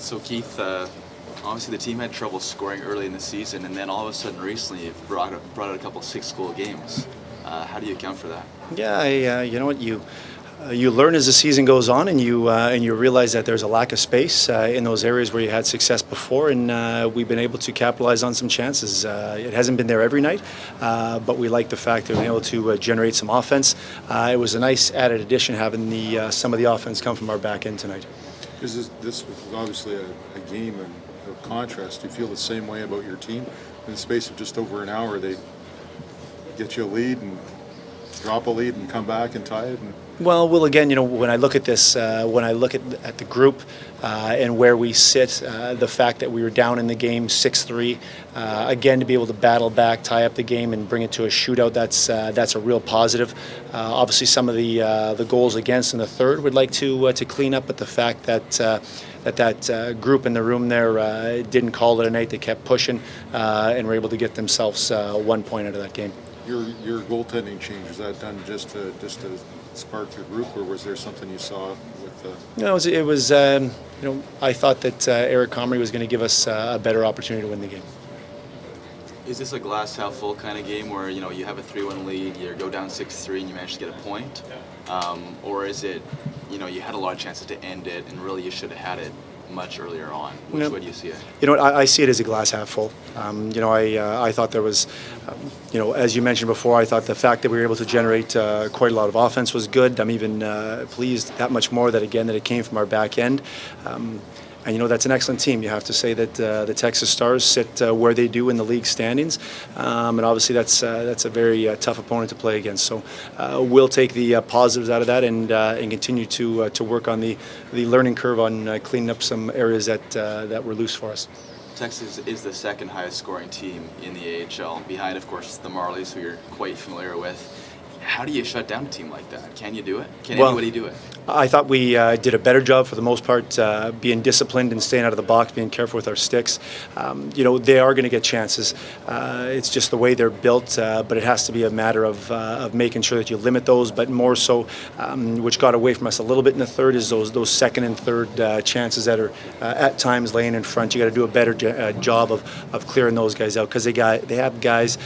So Keith, obviously the team had trouble scoring early in the season, and then all of a sudden recently you've brought out a couple 6-goal games. How do you account for that? Yeah, you know what, you learn as the season goes on, and you realize that there's a lack of space in those areas where you had success before, and we've been able to capitalize on some chances. It hasn't been there every night, but we like the fact that we've been able to generate some offense. It was a nice added addition having some of the offense come from our back end tonight. Because this was obviously a game of contrast. Do you feel the same way about your team? In the space of just over an hour, they get you a lead and drop a lead and come back and tie it? Well, again, when I look at this, when I look at the group and where we sit, the fact that we were down in the game 6-3, again, to be able to battle back, tie up the game, and bring it to a shootout, that's a real positive. Obviously, some of the goals against in the third would like to clean up, but the fact that group in the room there didn't call it a night, they kept pushing and were able to get themselves 1 point out of that game. Your goaltending change, was that done just to spark your group, or was there something you saw with? No, it was. I thought that Eric Comrie was going to give us a better opportunity to win the game. Is this a glass half full kind of game where you have a 3-1 lead, you go down 6-3, and you manage to get a point, or is it you had a lot of chances to end it, and really you should have had it much earlier on? Which way do you see it? I see it as a glass half full. I thought there was, as you mentioned before, I thought the fact that we were able to generate quite a lot of offense was good. I'm even pleased that much more that it came from our back end. And that's an excellent team. You have to say that the Texas Stars sit where they do in the league standings, and obviously that's a very tough opponent to play against. So we'll take the positives out of that and continue to work on the learning curve on cleaning up some areas that were loose for us. Texas is the second highest scoring team in the AHL, behind, of course, the Marlies, who you're quite familiar with. How do you shut down a team like that? Can you do it? Can anybody do it? I thought we did a better job for the most part, being disciplined and staying out of the box, being careful with our sticks. They are going to get chances. It's just the way they're built, but it has to be a matter of making sure that you limit those. But more so, which got away from us a little bit in the third, is those second and third chances that are at times laying in front. You got to do a better job of clearing those guys out, because they have guys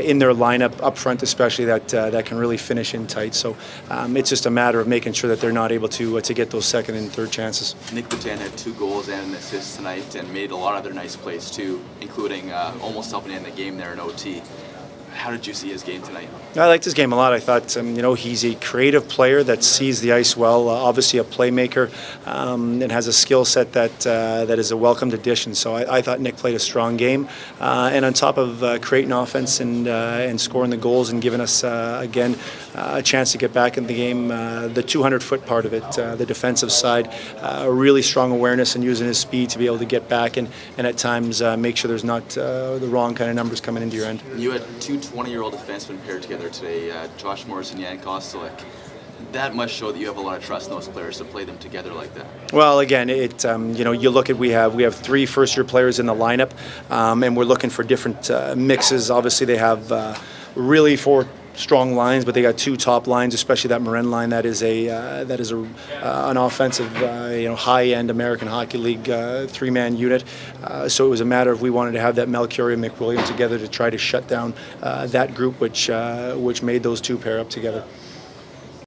in their lineup up front, especially that can really finish in tight. So it's just a matter of making sure that they're not able to get those second and third chances. Nick Boutin had 2 goals and an assist tonight, and made a lot of other nice plays too, including almost helping in the game there in OT. How did you see his game tonight? I liked his game a lot. I thought, he's a creative player that sees the ice well, obviously a playmaker, and has a skill set that is a welcomed addition. So I thought Nick played a strong game. And on top of creating offense and scoring the goals and giving us, again, a chance to get back in the game, the 200-foot part of it, the defensive side, a really strong awareness and using his speed to be able to get back and at times make sure there's not the wrong kind of numbers coming into your end. You had 2 20-year-old defensemen paired together today, Josh Morris and Jan Kostelic. That must show that you have a lot of trust in those players to play them together like that. Well, again, you look at we have 3 first-year players in the lineup, and we're looking for different mixes. Obviously, they have really 4 strong lines, but they got 2 top lines, especially that Marin line. That is an offensive, high-end American Hockey League 3-man unit. So it was a matter of we wanted to have that Melchior and McWilliam together to try to shut down that group, which made those 2 pair up together.